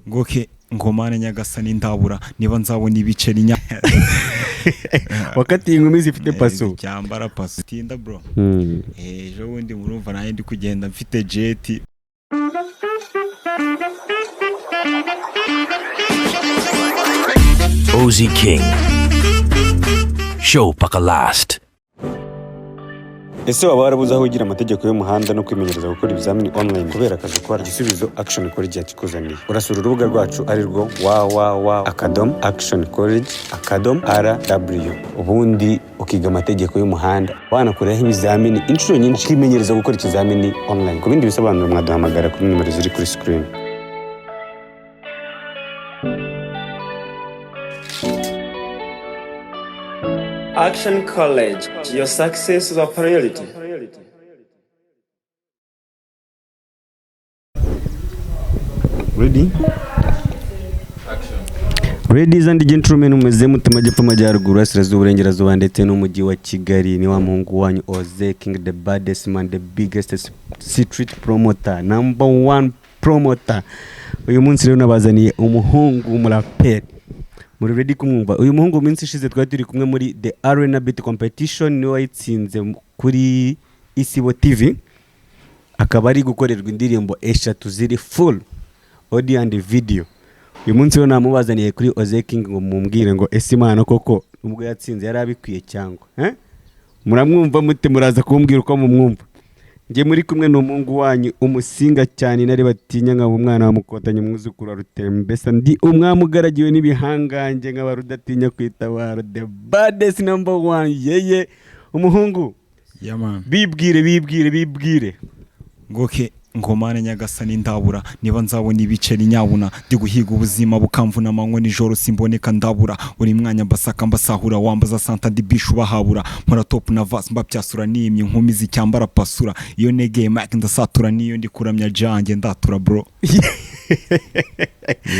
ngoke ngomane nyagasani ndabura niba nzabona ibiceri nya wakati inkumi zifite paso cyambara paso tinda bro ejo wundi murumva naye ndi kugenda mfite jet Ozy King Show paka last. Ese waba warabuze aho ugira amategeko y'umuhanda no kwimenyereza gukora ibizamini online kubera akazi ukora? Igisubizo Action College yakikuzaniye. Urasura urubuga rwacu ari rwo www.actioncollege.rw ubundi ukiga amategeko y'umuhanda wanakoraho ibizamini inshuro nyinshi kwimenyereza gukora ikizamini online. Ku bindi bisobanuro mwaduhamagara kuri nimero ziri kuri screen. Action College, your success is a priority. Ready? Action. Ladies and gentlemen, umeze mutamajyepfo amajyaruguru asirazuba uburengerazuba ndetse n'umujyi wa Kigali, ni wa muhungu wanyu Ozy King, the baddest man, the biggest street promoter, number one promoter. Uyu munsi rero nabazaniye umuhungu w'umuraperi. Muri ready kumwumva? Uyu muhungu minsi ishize twari turi kumwe muri The Arena Beat Competition, niwe wayitsinze kuri Isibo TV. Akaba ari gukorerwa indirimbo eshatu ziri full audio and video. Uyu munsi rero namubazaniye kuri Ozy King ngo mumbwire ngo ese Imana koko ubwo yatsinze yari abikwiye cyangwa muramwumva mute? Muraza kumbwira uko mumwumva. Nge muri kumwe n'umuhungu wanyu umusinga cyane nari batinya nka umwana wamukotanye mwuzukuru rutembesa, ndi umwamugaragiwe n'ibihangange nk'abarudatinya kwitabara, the baddest number one. Yeye umuhungu yeah man, bibwire ngoke ngomane nyagasani ndabura niba nzabona ibiceri nyabuna ndi guhiga ubuzima bukamvuna amanywa nijoro simboneka ndabura uri mwanya mbasaka mbasahura wambaza santa ndi bishu bahabura mpora top na vas mbabyasura nimye nkumi zicyambara pasura iyo negeye mic ndasatura niyo ndi kuramya jange ndatura bro.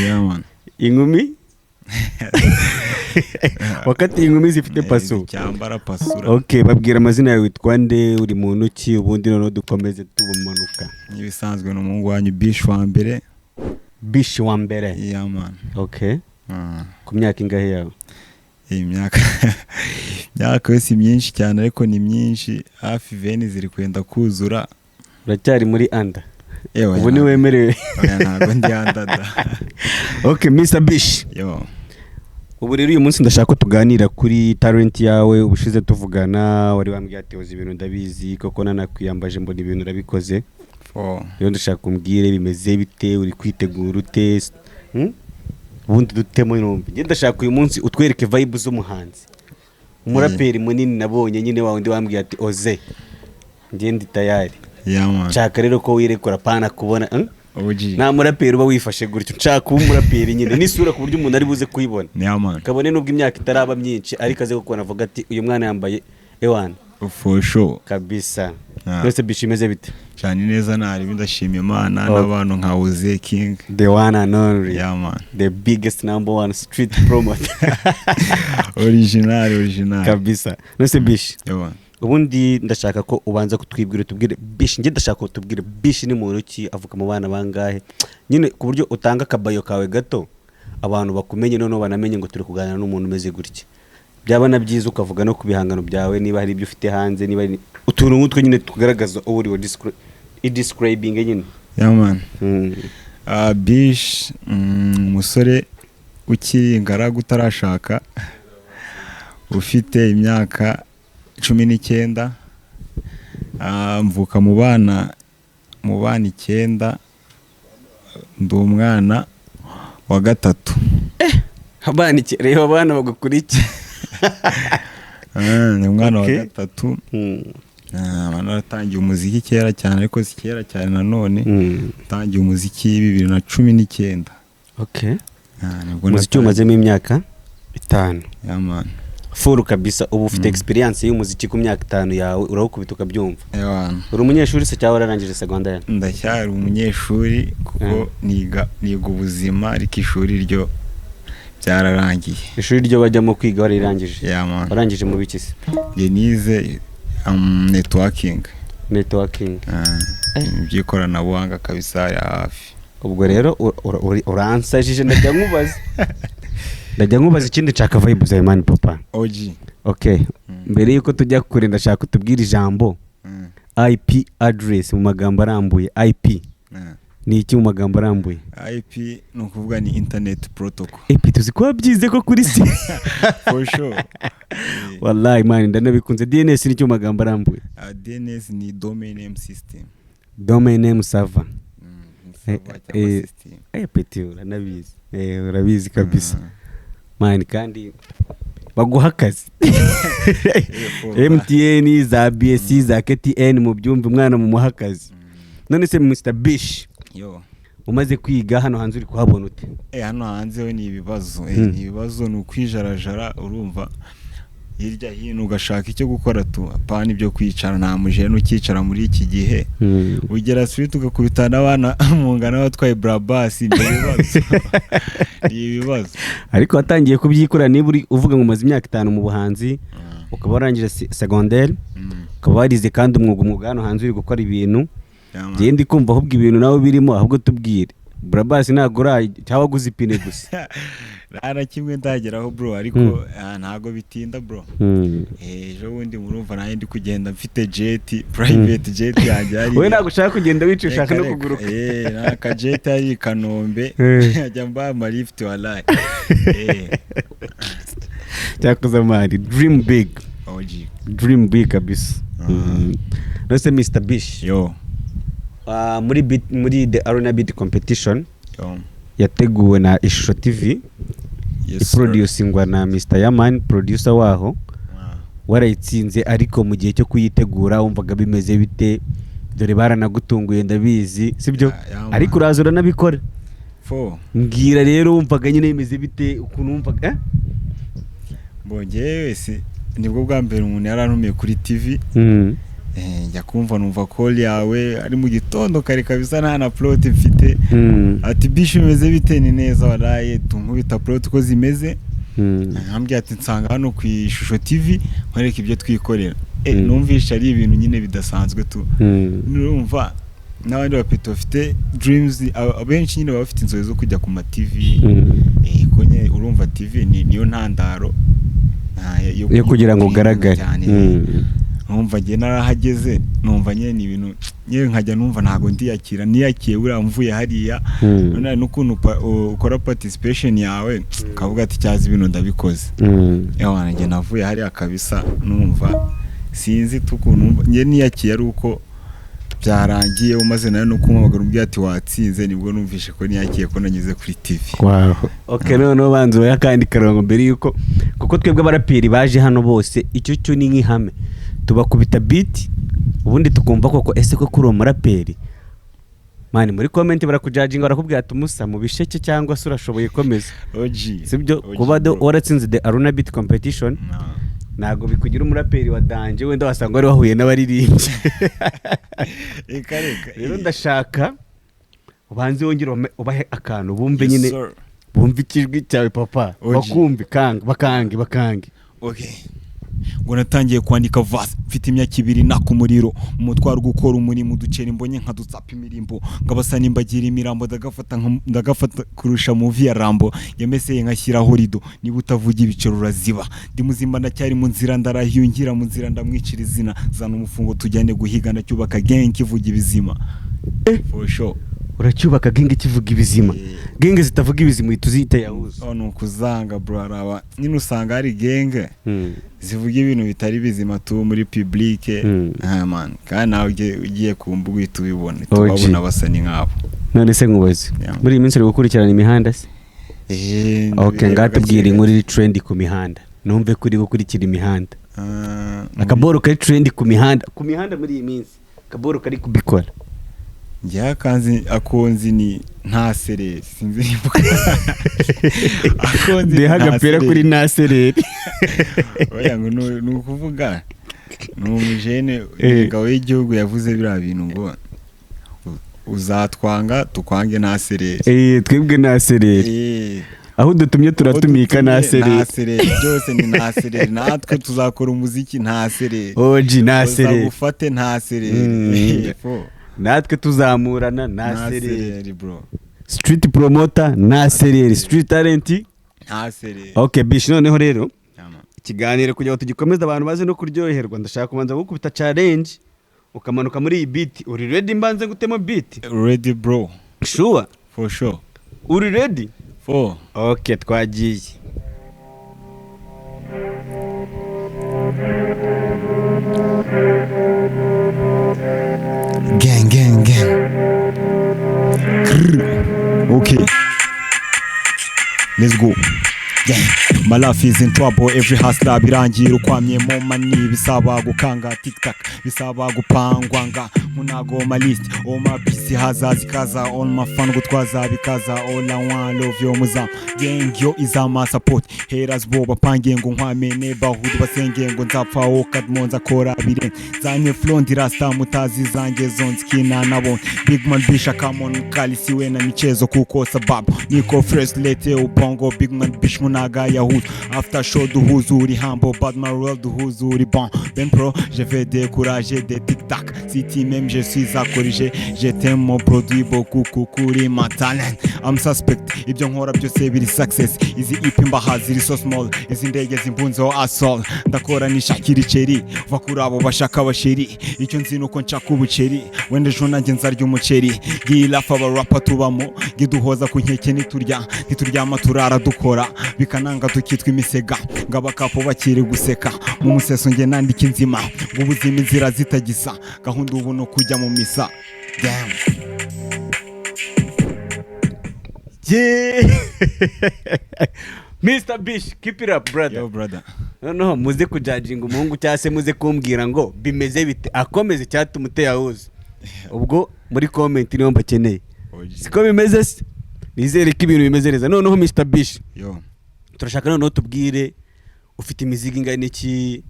Yeah man, inkumi wakati inkumi zifite paso cyambara pasura. Okay, babwira amazina yawe, witwa nde, uri muntu ki, ubundi noneho dukomeze tubumanuka. Ibisanzwe n'umuhungu wanyu Bish wa mbere. Bish wa mbere? Yeah man. Okay. Ku myaka ingahe yawe? Imyaka yose myinshi cyane ariko ni myinshi, hafi veni ziri kwenda kuzura. Uracyari muri anda? Ewa. Ubu ni wemerewe? Oya ntago ndi anda da. Okay, Mr. Bish. Yo. Ubu rero uyu munsi ndashaka ko tuganira kuri talent yawe. Ubushize tuvugana wari wambwiye ati uzi ibintu ndabizi koko nanakwiyambaje mbona ibintu urabikoze. Rero ndashaka kumbwire bimeze bite, uri kwitegura ute? Ubundi dutemo inumbi. Nge ndashaka uyu munsi utwereke vibe z'umuhanzi, umuraperi munini nabonye nyine wawe ndi wambwiye ati Ozy nge ndi tayari. Yeah man. Nshaka rero ko wirekura pana kubona Oji. Na muraperi uba wifashe gutyo. Nshaka kuba umuraperi nyine n'isura ku buryo umuntu ari buze kuyibona. Yeah man. Kabone nubwo imyaka itaraba myinshi ariko aze gukora avuga ati uyu mwana yambaye ewana. For sure. Kabisa. Byose bishimeze bite? Cyane neza nari bindashimye Imana n'abantu nka Ozy King. The one and only. Yeah man. The biggest number one street promoter. Original. Kabisa. Nose Bish. Yeah man. Ubundi ndashaka ko ubanza kutwibwira tubwire Bish. Nge ndashaka ko tubwire Bish ni muntu ki, avuka mu bana bangahe, nyine ku buryo utanga akabayo kawe gato abantu bakumenye noneho banamenye ngo turi kuganira n'umuntu umeze gutya. Byaba nabyiza ukavuga no ku bihangano byawe, niba hari ibyo ufite hanze, niba utuntu nk'utwo nyine tugaragaza uwo uri describing nyine. Yeah man. Bish umusore ukiri ingaragu utarashaka, ufite imyaka 19, mvuka mu bana 9, ndi umwana wa gatatu. Abana iki reba abana bagukurikiye. Ni umwana wa gatatu. Natangiye umuziki kera cyane ariko si kera cyane nanone. Natangiye umuziki 2019. Okay. Umuziki umazemo imyaka 5. Yeah man. Full kabisa. Ubu ufite experience y'umuziki ku myaka 5 yawe, urawukubita ukabyumva. Yeah. Uri umunyeshuri se cyangwa wararangije secondaire? Ndacyari umunyeshuri kuko niga ubuzima ariko ishuri ryo byararangiye. Ishuri ryo bajyamo kwiga warirangije? Yeah man. Warangije mu biki se? Nize networking. Networking. By'ikoranabuhanga kabisa ya hafi. ubwo rero uransajije ndajya nkubaza ikindi nshaka vibe za Mani Papa. OG. Okay. Mbere yuko tujya kure ndashaka kutubwira ijambo IP address mu magambo arambuye. IP ni iki mu magambo arambuye? IP ni ukuvuga ni internet protocol. Tuzi ko byize ko kuri si. For sure. Wallahi man ndanabikunze. DNS ni cyo mu magambo arambuye? DNS ni domain name system. Domain name server. System. Peti uranabizi. Urabizi kabisa. Man kandi baguha akazi. MTN za BSC za KTN mu byumva umwana mu muhakazi. None se Mr Bish yo umaze kwiga hano hanze uri kuhabona ute? Hano hanze we ni ibibazo. Ni ibibazo ni ukwijarajara urumva hirya hino ugashaka icyo gukora tu apana ibyo kwicara nta mujene ukicara muri iki gihe. Ugera street ugakubitana abana mu ngana batwaye brabas ni ibibazo. Ariko watangiye kubyikora niba uri uvuga ngo maze imyaka 5 mu buhanzi ukaba warangije secondaire ukaba warize kandi umwuga hano hanze uri gukora ibintu je ndi kumva ahubwo ibintu nawe birimo ahubwo tubwire brabas nagura cyangwa guza ipine gusa. Rara kimwe ndageraho bro ariko ntago bitinda bro. Ejo wundi murumva naye ndi kugenda mfite jet private jet yanjye ari. Wewe ntago ushaka kugenda wica ushaka no kuguruka. Naka jet ari Kanombe ajya mba lift wallahi. Cyakoze mari dream big. OG. Dream big kabisa. Nose Mr Bish. Yo. Muri the Arena Beat competition yo yateguwe na Ishusho TV. Yes, producingwa na Mr Yaman producer waho. Warayitsinze ariko mu gihe cyo kuyitegura wumvaga bimeze bite? Dore baranagutunguye ndabizi sibyo? Ariko urazura nabikora. Mbwira rero wumvaga nyine bimeze bite ukuntu wumvaga Bongewe si nibwo bwa mbere umuntu yarantumiye kuri TV. Njya kumva numva call yawe ari mu gitondo kare kabisa nta na plot mfite. Ati Bish bimeze bite? Ni neza waraye tunkubita plot ko zimeze. Nkambye ati nsanga hano ku Ishusho TV nkwereka ibyo twikorera. Numvisha ari ibintu nyine bidasanzwe tu. Nurumva n'abandi bapito bafite dreams abenshi nyine bafite inzozi zo kujya ku ma TV. Konye urumva TV niyo ntandaro yo kugira ngo ugaragare. Numva nge narahageze numva nyene ibintu nyewe nkajya numva ntago ndiyakira niyakiye bura mvuye hariya none n'ukuntu ukora participation yawe kavuga ati cyazi ibintu ndabikoze. Yawana nge navuye hariya kabisa numva sinzi tukuntu nge niyakiye ari uko byarangiye umaze nayo no kumamagara umbye ati watsinze nibwo numvishe ko niyakiye ko nanyuze kuri TV. Wow. Okay no banzo yakandi karongo mbere yuko kuko twebwe abaraperi baje hano bose icyo cyo ni nk'ihame tubakubita beat ubundi tukumva koko ese ko kuri umuraperi mani muri comment barakujajinga barakubwira ati Musa mu bisheke cyangwa se urashoboye komeza. Sibyo kuba waratsinze the Arena Beat competition nago bikugira umuraperi wa danje wenda wasanga ari wahuye n'abaririmbye. Rero ndashaka ubanze wongera ubahe akantu bumve nyine bumve ikijwi cyawe papa bakumve bakange. Okay. Ngo natangiye kwandika verse mfite imyaka 2 nakumuriro umutwaro gukora umurimo uducera imbonye nka dutsapa imirimbo ngabasa nimbagira imirambo ndagafata kurusha movie ya Rambo yameseye nkashyiraho rido niba utavuga ibicero uraziba ndi muzimba ndacyari mu nzira ndarahiyungira mu nzira ndamwicira izina zana umufungo tujyane guhigana cyubaka gang kivuga ibizima. For sure uracyubaka genge kivuga ibizima. Genge zitavuga ibizima ituzite yahuza nukuzanga bro araba nyine usanga ari genge zivuga ibintu bitari bizima tu muri public. Man kandi nawe ugiye kumbuga itubibona tubabona basani nkabo. None se nkubaze muri iminsi uri gukurikirana imihanda se? Okay ngatubwira inkuru trend ku mihanda numve kuri gukurikira imihanda. Akaboro kari trend ku mihanda muri iyi minsi akaboro kari kubikora. Njya kanzi akonzi ni nta sereri sinzi nimbuka. Akonzi ni hagapera kuri nta sereri. Oya ngo nukuvuga n'umujene ingabo y'igihugu yavuze bira bintu ngo uzatwanga tukwange nta sereri. Twebwe nta sereri. Aho dutumye turatumika nta sereri. Byose ni nta sereri natwe tuzakora umuziki nta sereri. Nta sereri. Uzagufate nta sereri. Natwe tuzamurana nta sereri bro. street promoter na sereri street talent. Okay bish, noneho rero ikiganiro kugira ngo tugikomeze abantu baze no kuryoherwa, ndashaka kubanza gukubita challenge ukamanuka muri iyi beat. Uri ready mbanze gutema beat? Ready bro. Sure? For sure. Uri ready? For. Okay, twagiye. Gang. Okay. Let's go. Yeah. My life is in trouble, every hustler birangira ukwamyemo money, bisaba gukanga tiktak, bisaba gupangwanga munago my list, all my busy hazazi kaza, all my fun gutwaza bikaza, all I want love yo muzam gang yo izama support, haters bo bapange ngo nkwame neighborhood basenge ngo nzapfa okadmo nzakora bire zanye flow ndirasta mutazi zange zonskina nabo big man bisha come on kali siwe na michezo kuko sababu niko fresh lete ubongo big man bish munaga yahoo after show duhuzuri humble but my world duhuzuri bon ben pro je vais décourager des tic tac si tu même je suis à corriger je t'aime mon produit beaucoup kukuri ma talent I'm suspect ibyo nkora byose biri success izi ipimba haziri so small izi ndege zimbunzo asol ndakora nishakira iceri va kuri abo bashaka basheri icyo nzi nuko nshaka ubuceri wende jo nanjye nzarya umuceri gilafa aba rapper tubamo giduhoza ku nkeke nituryama turara dukora bikananga tukitwa imisega ngabakapo bakiri guseka mu museso nge nandika inzima ubuzima inzira zitagisa gahunda ubu no kujya mu misa. Damn. Yeah. Mr. Bish, keep it up brother. Yo brother. No muze kujajinga umuhungu cyase muze kumbwira ngo bimeze bite akomeze cyatumuteye ahuze. Ubwo muri comment niyo mbakeneye. Siko bimeze se? Nizere ko ibintu bimeze neza. Noneho Mr. Bish. Yo. Turashaka noneho tubwire ufite imizigo ingana iki,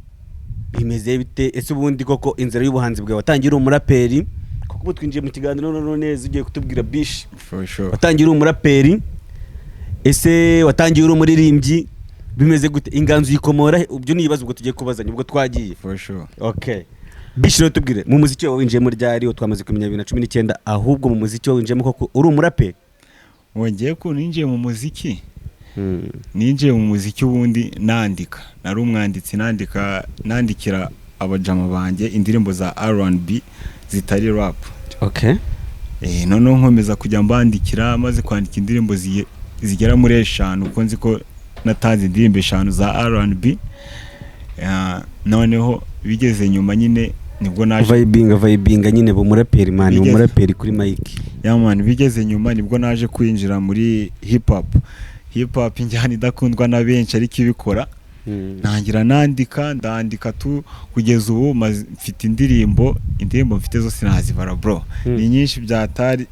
bimeze bite, ese ubundi koko inzira y'ubuhanzi bwawe watangira umuraperi koko ubu twinjiye mu kiganiro none neza ugiye kutubwira Bish. For sure. Watangira umuraperi, ese watangira umuririmbyi, bimeze gute, inganzo yikomora ubyo nibaza ubwo tugiye kubazanya ubwo twagiye. For sure. Okay. Bish rero tubwire mu muziki wawe winjiye muri ryari twamaze kumenya 2019 ahubwo mu muziki wawe winjiyemo koko uri umuraperi? Wongeye ko ninjiye mu muziki. Ninjiye mu muziki ubundi nandika, nari umwanditsi nandikira abajama banjye indirimbo za R&B zitari rap. Okay. Noneho nkomeza kujya mbandikira maze kwandika indirimbo zigera muri 5 uko nzi ko natanze indirimbo 5 za R&B. Noneho bigeze nyuma nyine nibwo naje vibinga nyine bo muraperi man, umuraperi kuri mic. Yeah man, bigeze nyuma nibwo naje kwinjira muri hip hop injyana idakundwa na benshi ariko ibikora. Ntangira ndandika tu kugeza ubu mfite indirimbo mfite zose nazibara bro. Ni nyinshi byatari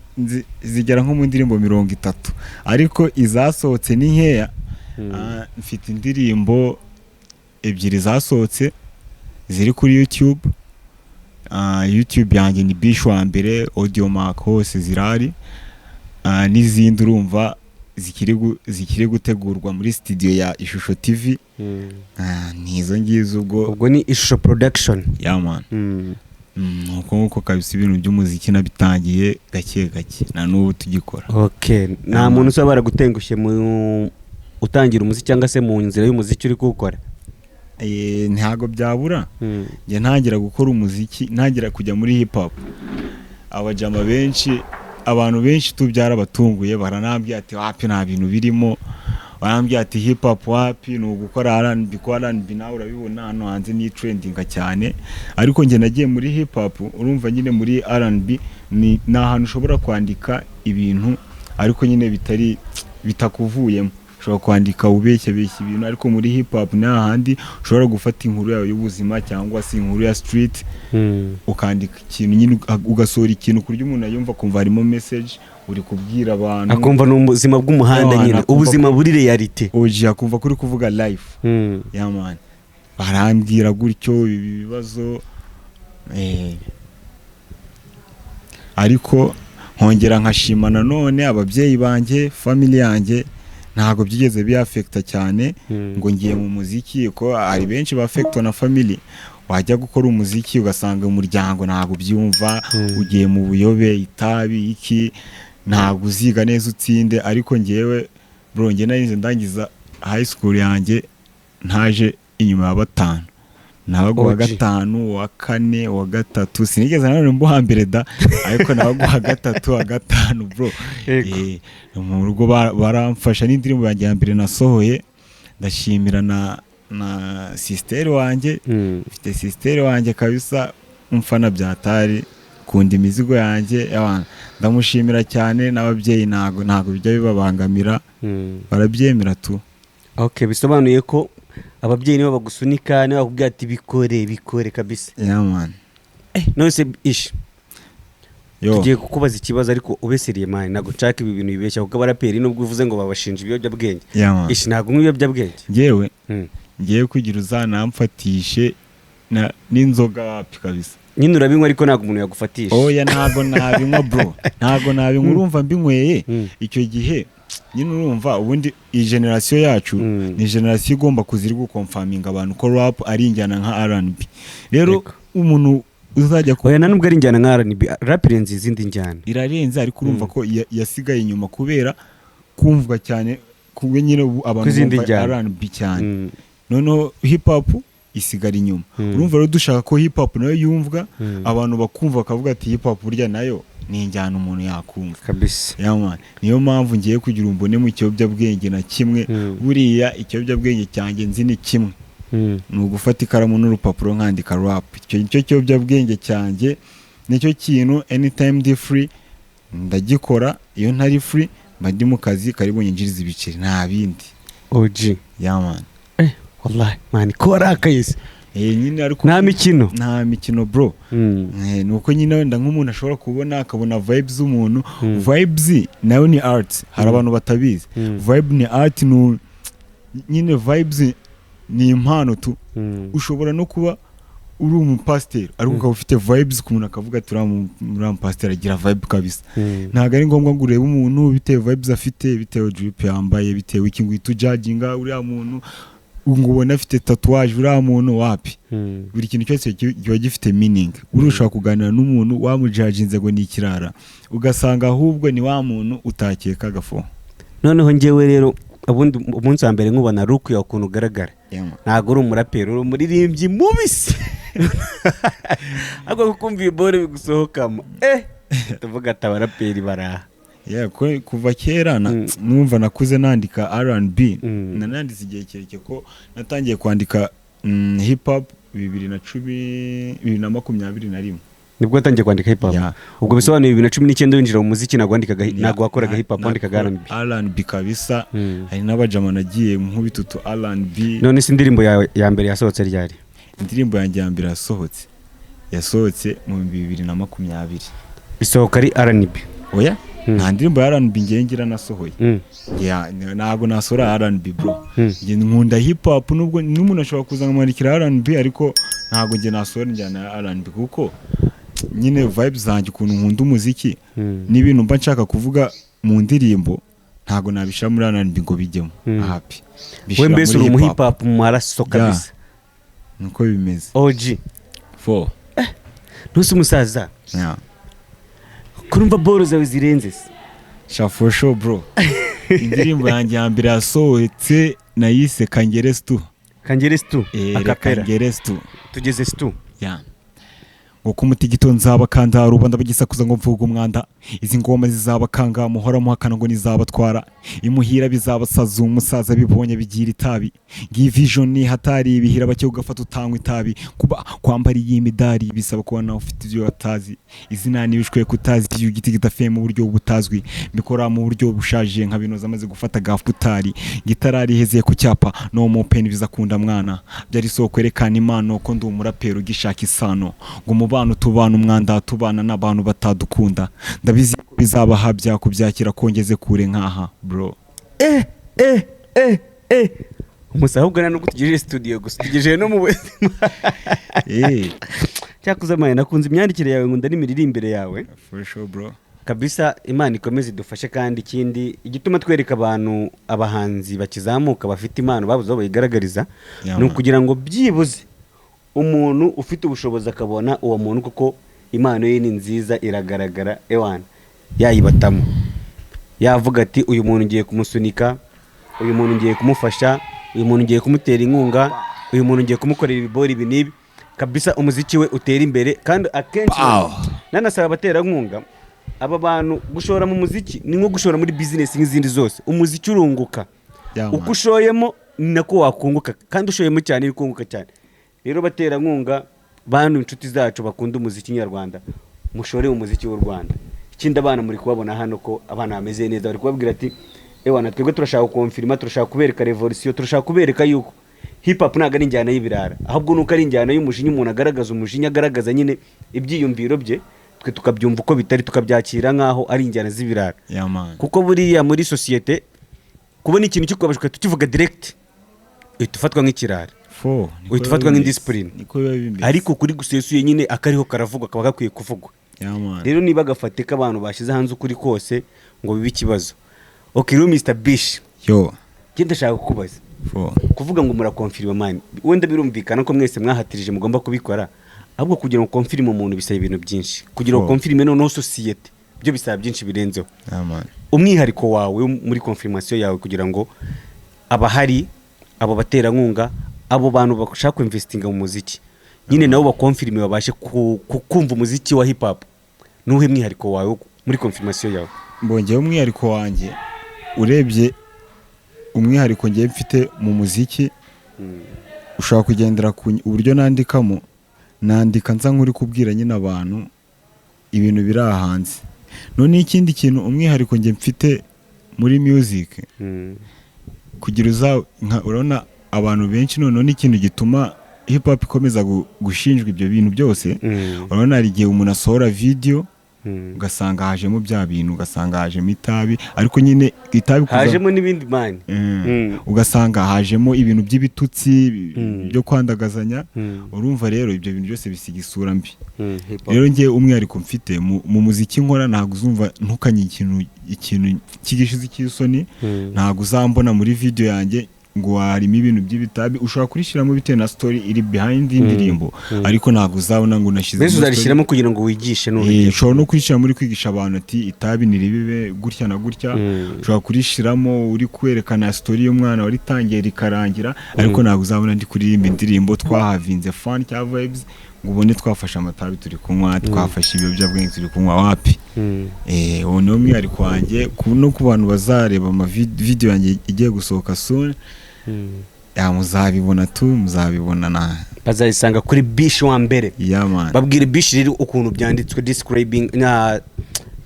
zigera nko mu ndirimbo 30 ariko izasohotse ni nkeya. Mfite indirimbo 2 zasohotse ziri kuri YouTube. YouTube yanjye ni Bish wa mbere, Audio Mark hose zirari. N'izindi urumva zikiri gutegurwa muri studio ya Ishusho TV. Nizo ngizo ubwo ni Ishusho Production. Yeah man. Nuko kabisa ibintu by'umuziki nabitangiye gake na n'ubu tugikora. Okay. Nta muntu usabara gutengushye mu utangira umuziki cyangwa se mu nzira y'umuziki uri gukora? Ntago byabura. Nge ntangira gukora umuziki, ntangira kujya muri hip hop. Abajama benshi, abantu benshi tubyara batunguye baranambye ati wapi nta bintu birimo. Barambye ati hip hop wapi no gukora R&B, ko R&B nawe urabibona hano hanze ni trending cyane. Ariko nge nagiye muri hip hop, urumva nyine muri R&B ni ahantu ushobora kwandika ibintu ariko nyine bitakuvuyemo. Ushobora kwandika ubeshye ibintu ariko muri hip hop ni ahandi ushobora gufata inkuru yawe y'ubuzima cyangwa se inkuru ya street. Ukandika ikintu nyine ugasora ikintu kurya umuntu yumva kumva harimo message uri kubwira abantu akumva n'ubuzima bw'umuhanda nyine ubuzima buri reality oje akumva kuri kuvuga life. Yeah man, barambwira gutyo ibibazo ariko nkongera nkashimana none ababyeyi banjye, family yanjye ntago byigeze biafecta cyane ngo ngiye mu muziki ko ari benshi bafectwa na family. Wajya gukora umuziki ugasanga umuryango ntago byumva, ugiye mu buyobe, itabi iki ntabwo uziga neza utsinde, ariko ngewe bro nge narize ndangiza high school yanjye ntaje inyuma ya batanu, nabaga wa gatanu, wa kane, wa gatatu, sinigeze nanone mbo hambere da, ariko nabaga wa gatatu, wa gatanu bro. Mu rugo baramfasha, n'indirimbo yanjye ya mbere nasohoye ndashimira na sister wanjye, mfite sister wanjye kabisa umfana byatari, kunda imizigo yanjye, ndamushimira cyane, n'ababyeyi ntago bijya bibabangamira, barabyemera tu. Okay, bisobanuye ko ababyeyi nibo bagusunika, nibo bakubwira ati bikore kabisa. Yeah man. None se ish tugiye kukubaza ikibazo ariko ubeseriye man, nago nshaka ibi bintu bibeshya kuko abaraperi nubwo uvuze ngo babashinja ibiyobyabwenge. Ish ntago nk'ibiyobyabwenge. Ngewe kugira uzanamfatishe n'inzoga wapi kabisa. Nyine urabinywa ariko ntago umuntu yagufatisha. Oya ntago nabinywa bro, ntago nabinywa, urumva mbinyweye icyo gihe nyine urumva ubundi iyi generation yacu ni generation igomba kuziri gukonfaminga abantu ko rap ari injyana nka R&B. Rero umuntu uzajya ko nubwo ari injyana nka R&B, rap irenze izindi njyana, irarenze, ariko urumva ko yasigaye inyuma kubera kumvwa cyane kubwe nyine abantu bumva R&B cyane. Noneho hip hop isigara inyuma. Urumva rero dushaka ko hip hop nayo yumvwa, abantu bakumva bakavuga ati hip hop burya nayo ni injyana umuntu yakumva kabisa. Niyo mpamvu ngiye kugira umbone mu kiyobyabwenge na kimwe. Buriya ikiyobyabwenge cyanjye nzi ni kimwe, ni ugufata ikaramu n'urupapuro nkandika rap. Icyo kiyobyabwenge cyanjye nicyo kintu anytime ndi free ndagikora, iyo ntari free mba ndi mu kazi kari bunyinjiriza ibiceri, nta bindi. OG wallahi man, ko arakayise nyine ariko nta mikino bro. Nuko nyine wenda nk'umuntu ashobora kubona akabona vibes z'umuntu. Vibes nayo ni art, hari abantu batabizi. Vibe ni art, nyine vibes ni impano tu. Ushobora no kuba uri umupasiteri ariko ukaba ufite vibes ku muntu akavuga ati uriya pasiteri agira vibe kabisa. Ntabwo ari ngombwa ngo urebe umuntu bitewe vibes afite, bitewe drip yambaye, bitewe iki ngo itujaginga uriya muntu ubona afite tatouage, uriya muntu wapi. Buri kintu cyose kiba gifite meaning. Urushaho kuganira n'umuntu wamujaginze ngo ni ikirara, ugasanga ahubwo ni wa muntu utakeka gafo. Noneho ngewe rero ubundi umunsi wa mbere nkubona look yawe ukuntu ugaragara, ntabwo uri umuraperi, uri umuririmbyi mubisi. Ahubwo kukumva ibore bigusohokamo tuvuga ati abaraperi baraha. Kuva kera numva nakuze nandika R&B, nananditse igihe kirekire ko natangiye kwandika hip hop 2021 nibwo natangiye kwandika hip hop. Ubwo bisobanuye 2019 winjira mu muziki nagwa wakoraga hip hop wandikaga R&B kabisa. Hari n'abajama nagiye nk'ubitutu R&B. None se indirimbo ya mbere yasohotse ryari? Indirimbo yanjye ya mbere yasohotse mu 2020. Isohoka ari R&B? Oya, nta ndirimbo ya R&B ngira nasohoye. Ntabwo nasora R&B bro. Nkunda hip hop, nubwo n'umuntu ashobora kuza nkamwandikira R&B, ariko ntabwo nge nasora njyana ya R&B kuko nyine vibes zanjye ukuntu nkunda umuziki n'ibintu mba nshaka kuvuga mu ndirimbo ntabwo nabishira muri R&B ngo bijyemo happy. We mbese uri mu hip hop mu maraso kabisa. Nuko bimeze. OG 4 ntusi umusaza. Kurumva boro zawe zirenze sha for sure bro. Indirimbo yanjye ya mbere yasohotse nayise Kangere Stu. Akapera Kangere Stu. Tugeze Stu. ngo kumutigito nzaba kanda rubanda bagisakuza ngo mvuga umwanda, izi ngoma zizaba kanga muhora muhakana ngo nizabatwara, imuhira bizabasaza umusaza bibonye bigira itabi, ngivision ni hatari ibihira bake ugafata utangwa itabi, kuba kwambara iyi midari bisaba kuba nawe ufite ibyo watazi, izina nibishwe kutazi igiti gitafe mu buryo butazwi, mikora mu buryo bushaje nka binoza amaze gufata gafutari, gitarari hezeye ku cyapa no mu pen bizakunda mwana, byari so kwerekana impano ko ndi umurapero gishaka isano, ngo bantu tubana umwanda tubana n'abantu batadukunda, ndabizi ko bizabahabya kubyakira kongeze kure nkaha bro. Umusahubwo nano kutugejeje studio gusa tugejeje no mu buzima. Cyakuza maye nakunze imyandikire yawe ngunda n'imiriri imbere yawe. For sure bro. Kabisa Imana ikomeze idufashe, kandi ikindi igituma twereka abantu abahanzi bakizamuka bafite impano babuze aho bayigaragariza no kugira ngo byibuze umuntu ufite ubushobozi akabona uwo muntu kuko impano ye ni nziza iragaragara ewana yayibatamo. yavuga ati uyu muntu ngiye kumusunika, uyu muntu ngiye kumufasha, uyu muntu ngiye kumutera inkunga, uyu muntu ngiye kumukorera ibibori ibi n'ibi kabisa, umuziki we utera imbere. Kandi akenshi nanasaba abaterankunga aba bantu gushora mu muziki ni nko gushora muri business nk'izindi zose. Umuziki urunguka uko ushoyemo nako wakunguka, kandi ushoyemo cyane bikunguka cyane. Rero baterankunga bantu inshuti zacu bakunda umuziki nyarwanda, mushore umuziki w'u Rwanda. Ikindi abana muri kubabona hano ko abana bameze neza, bari kubabwira ati ewana twebwe turashaka konfirma, turashaka kubereka revolution, turashaka kubereka yuko hip hop ntago ari injyana y'ibirara, ahubwo nuko ari injyana y'umujinya. Umuntu agaragaza umujinya, agaragaza nyine ibyiyumviro bye, twe tukabyumva uko bitari, tukabyakira nkaho ari injyana z'ibirara. Kuko buriya muri societe kubona ikintu cyo kubashaka tukivuga direct tufatwa nk'ikirara, tufatwa nk'indiscipline, ariko kuri gusesuye nyine akariho karavugwa kaba gakwiye kuvugwa. Rero niba gafateka abantu bashize hanze ukuri kose ngo bibe ikibazo. Okay, rero Mr Bish, genda ndashaka kukubaza kuvuga ngo murakonfirma man, wenda birumvikana ko mwese mwahatirije mugomba kubikora, ahubwo kugira ngo konfirme umuntu bisaba ibintu byinshi, kugira ngo konfirme no society byo bisaba byinshi birenzeho. Umwihariko wawe muri confirmation yawe kugira ngo abahari abo baterankunga, abo bantu bashaka kuinvestinga mu muziki nyine nabo bakonfirme babashe kumva umuziki wa hip hop, nuhe mwihariko wawe muri confirmation yawe? Mbongeyeho umwihariko wanjye, urebye umwihariko ngiye mfite mu muziki, ushaka kugendera ku uburyo nandikamo, nandika nza nkuri kubwira nyine abantu ibintu biri ahanze. None ikindi kintu umwihariko ngiye mfite muri music, kugira urabona abantu benshi none ikintu gituma hip hop ikomeza gushinjwa ibyo bintu byose, urabona hari igihe umuntu asohora video ugasanga hajemo bya bintu, ugasanga hajemo itabi, ariko nyine itabi hajemo n'ibindi mani, ugasanga hajemo ibintu by'ibitutsi byo kwandagazanya. Urumva rero ibyo bintu byose bisiga isura mbi. Rero ngiye umwihariko mfite mu muziki nkora, ntabwo uzumva ntukanye ikintu kigishize cy'isoni, ntabwo uzambona muri video yanjye ngo harimo ibintu by'ibitabi. Ushobora kurishiramo bitewe na story iri behind indirimbo, ariko ntabwo uzabona ngo nashize bese uzarishiramo kugira ngo wigishe. Ushobora no kwishira muri kwigisha abantu ati itabi niribibe gutya na gutya. Ushobora kurishiramo uri kwerekana story y'umwana wari tangiye rikarangira, ariko ntabwo uzabona ndi kuririmba indirimbo twahavinze fun cya vibes ngo ubone twafashe amatabi turi kunywa, twafashe ibiyobyabwenge turi kunywa, wapi. Uwo niwo mwihariko wanjye, no ku bantu bazareba ama video yanjye igiye gusohoka soon, muzabibona muzabibona bazayisanga kuri Bish wa mbere. Babwire Bish rero ukuntu byanditswe, describing na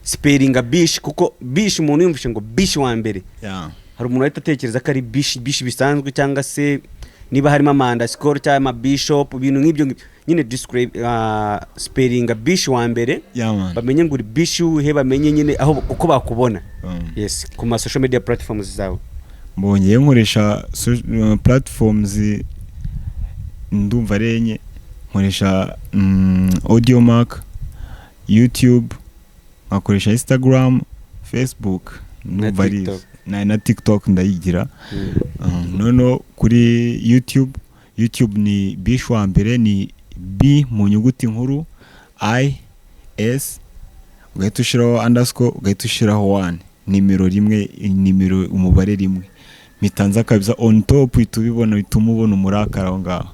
spelling Bish, kuko Bish umuntu yumvishe ngo Bish wa mbere, hari umuntu ahita atekereza ko ari Bish bisanzwe, cyangwa se niba harimo amanda score cyangwa bishop, ibintu nk'ibyo nyine describe spelling Bish wa mbere, bamenye ngo uri Bish uhe, bamenye nyine aho uko bakubona. Yes, ku ma social media platforms zawe. Mbonye nkoresha platforms ndumva renye, nkoresha Audiomack, YouTube, nkoresha Instagram, Facebook, na TikTok ndayigira. Nono kuri YouTube ni Bish wa mbere, ni B mu nyuguti nkuru I S, ugahita ushiraho underscore, ugahita ushiraho 1, nimero rimwe, nimero umubare rimwe, mitanza kabisa on top, itubibona itumubona umurakara aho ngaho.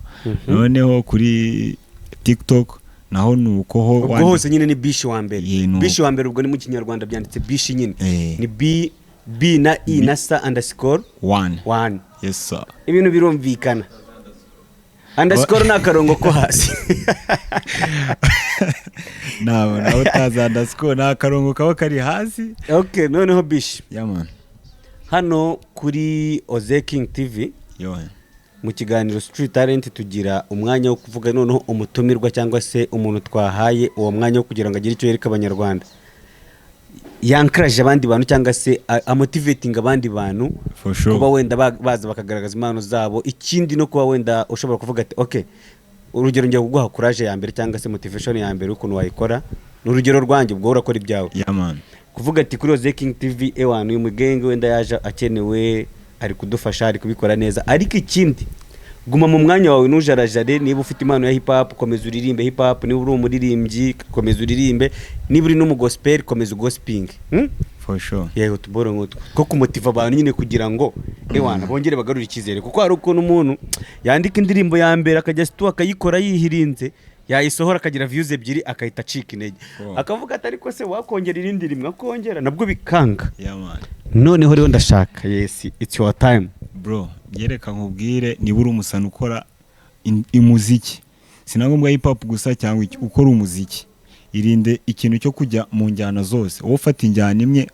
Noneho kuri TikTok naho nuko hose nyine ni Bish wa mbere. Bish wa mbere ubwo ni mu Kinyarwanda byanditse Bish nyine, ni B na I na sa underscore 1. Yes sir, ibintu birumvikana. Underscore na karongo ko hasi. nawe utaza underscore na karongo kaho kari hasi. Okay, noneho Bish, man, hano kuri Oze King TV mu kiganiro Street Talent tugira umwanya wo kuvuga noneho umutumirwa cyangwa se umuntu twahaye uwo mwanya wo kugira ngo agire icyo yereka abanyarwanda, yankraje abandi bantu cyangwa se amotivating abandi bantu kuba wenda baza bakagaragaza impano zabo. Ikindi no kuba wenda ushobora kuvuga ati okay, urugero ngiye kuguha courage ya mbere cyangwa se motivation ya mbere ukuntu wayikora, n'urugero rwanjye ubwo urakora ibyawe. Kuvuga ati kuri Oze King TV uyu mugenge wenda yaje akenewe, ari kudufasha, ari kubikora neza. Ariko ikindi guma mu mwanya wawe nujarajare. Niba ufite impano ya hip hop komeza uririmbe hip hop, niba uri umuririmbyi komeza uririmbe, niba uri no mu gospel komeza ugosping. for sure yego tuboro ngutwo ko kumotiva abantu nyine kugira ngo ewana bongere bagarura ikizere, kuko hari ukuntu umuntu yandika indirimbo ya mbere akajya situ akayikora yihirinze, yayisohora akagira views ebyiri akahita acika intege, akavuga ati ariko se wakongera irindi rimwe akongera nabwo bikanga. yeah man. Noneho rero ndashaka yes it's your time bro, yereka nkubwire niba uri umusana ukora imuziki, sinangombwa hip hop gusa cyangwa ukora umuziki, irinde ikintu cyo kujya mu njyana zose, wowe ufata injyana imwe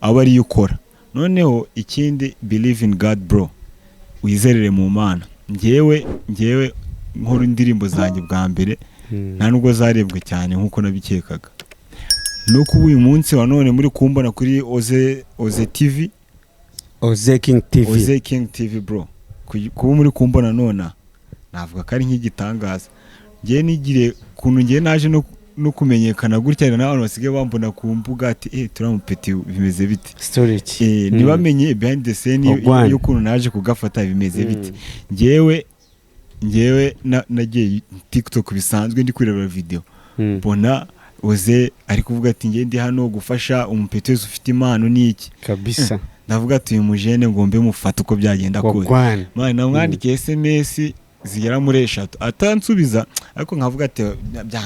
aba ariyo ukora. Noneho ikindi believe in God bro, wizerere mu Mana. Njyewe nkora indirimbo zanjye bwa mbere nta nubwo zarebwe cyane nkuko nabikekaga, nuko uyu munsi wa none muri kumbona kuri Oze TV, Oze King TV bro, kuba muri kumbona nona navuga ko ari nk'igitangaza. Ngiye nigire kuntu ngiye naje no kumenyekana gutya n'abantu basigaye bambona ku mbuga ati turamupeti bimeze bite story ntibamenye behind the scene y'ukuntu naje kugafata bimeze bite. Ngewe nagiye TikTok bisanzwe ndi kureba video mbona Oze ari kuvuga ati ngiye ndi hano gufasha umupeti wese ufite impano n'iki kabisa. ndavuga ati uyu mujene ngombe mufata uko byagenda kose mwana, namwandikiye SMS zigera muri 3 atansubiza, ariko nkavuga ati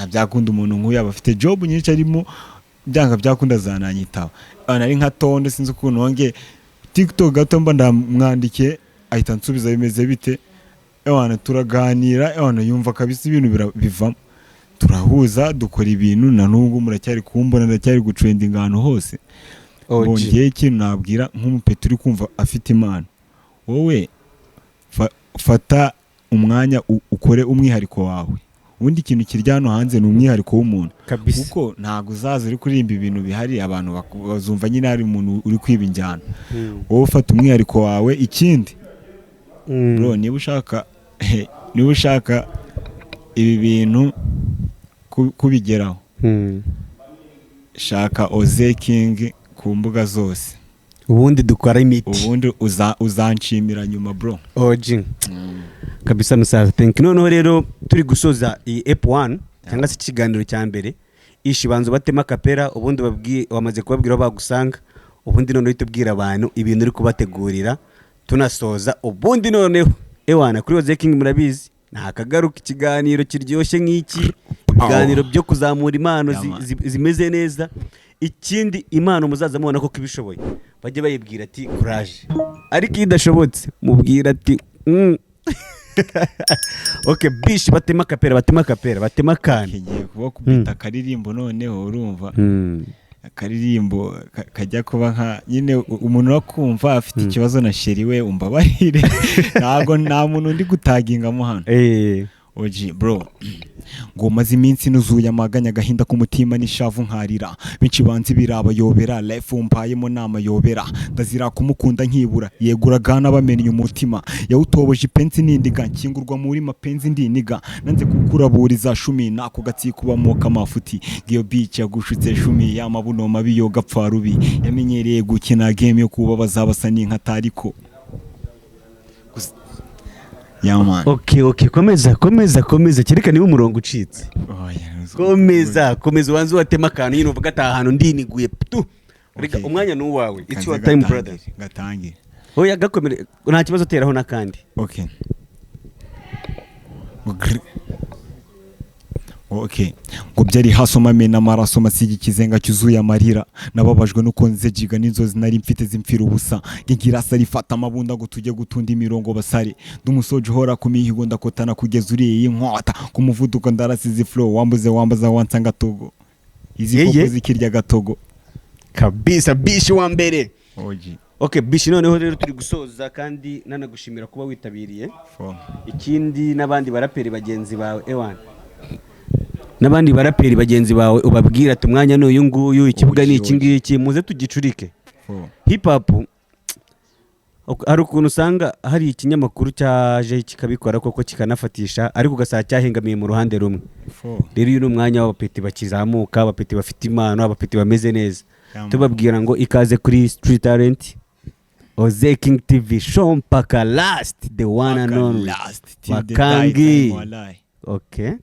byakunda umuntu nk'uyu aba afite job nyinshi arimo byanga byakunda zananyitaba. Nari nka tonde sinzi ukuntu nonge TikTok gato mba ndamwandikiye ahita nsubiza bimeze bite, ewana turaganira, ewana yumva kabisa ibintu bivamo, turahuza dukora ibintu, na nubwo muracyari kumbona ndacyari gutrending ahantu hose. Bongeye ikintu nabwira nk'umupeti uri kumva afite impano, wowe fata umwanya ukore umwihariko wawe, ubundi ikintu kirya hano hanze ni umwihariko w'umuntu, kuko ntabwo uzaza uri kuririmba ibintu bihari abantu bazumva nyine hari umuntu uri kwiba injyana. Wowe ufata umwihariko wawe. Ikindi bro, niba ushaka ibi bintu kubigeraho, shaka Oze King ku mbuga zose, ubundi dukora imiti, ubundi uzanshimira nyuma bro. Kabisa musaza, thank you. Noneho rero turi gusoza iyi EP1 cyangwa se ikiganiro cya mbere, ishibanzo batema kapera, ubundi wamaze kubabwira bagusanga, ubundi noneho itubwira abantu ibintu uri kubategurira tunasoza. Ubundi noneho ewana kuri Oze King murabizi nta kagaruka ikiganiro kiryoshye nk'iki, ibiganiro byo kuzamura impano zimeze neza. Ikindi impano muzaza mubona ko kibishoboye bajye bayibwira ati courage, ariko idashobotse mubwira ati okay bish batema kapera kandi kigiye kuba kubita karirimbo. Noneho urumva akaririmbo kajya kuba nka nyine umuntu wakumva afite ikibazo na sheri we umbabarire, ntago nta muntu ndi gutagingamo hano. Oji bro, ngo maze iminsi nuzuye amaganya agahinda ku mutima n'ishavu nkarira, benshi banzi birabayobera, life umpayemo nama yobera, ndazira kumukunda nkibura, yegura gana bamenye umutima, yawutoboje ipensi nindiga, nkingurwa muri mapenzi ndiniga, nanze kukuraburiza shumi nako gatsi kubamo kamafuti, giyo beach yagushutse shumi, yamabuno mabi yo gapfa rubi, yamenyereye gukina game yo kubabaza abasani nka tariko. Yeah, man. Okay, komeza kereka niba umurongo ucitse. Komeza wanze watema akantu nyine uvuga ati ahantu ndiniguye tu. Reka umwanya ni uwawe. It's your time brother. Gatangiye. Oya gakomere nta kibazo teraho nakandi. Okay. Ngo byari hasoma mena amaraso masigi kizenga cyuzuye amarira, nababajwe nuko nzejiga n'inzozi nari mfite zimfira ubusa, ngirasa rifata amabunda ngo tujye gutunda imirongo basari, ndumusoje uhora ku mihigo ndakotana kugeza uriye inkota, ku muvuduko ndarasize flow wambaza wansanga togo, izi koko zikirya gatogo kabisa. Bishi wa mbere. Oji. Okay bishi, noneho rero turi gusoza kandi nanagushimira kuba witabiriye. Ikindi n'abandi baraperi bagenzi bawe n'abandi baraperi bagenzi bawe ubabwira ati umwanya n'uyu nguyu, ikibuga ni iki ngiki, muze tugicurike. Hip hop hari ukuntu usanga hari ikinyamakuru cyaje kikabikora koko kikanafatisha, ariko ugasanga cyahengamiye mu ruhande rumwe. Rero uyu ni umwanya w'abapeti bakizamuka, abapeti bafite impano, abapeti bameze neza, tubabwira ngo ikaze kuri Street Talent Oze King TV show mpaka last, the one and Mpaka only last till the Wakangi. die time, walai. Okay.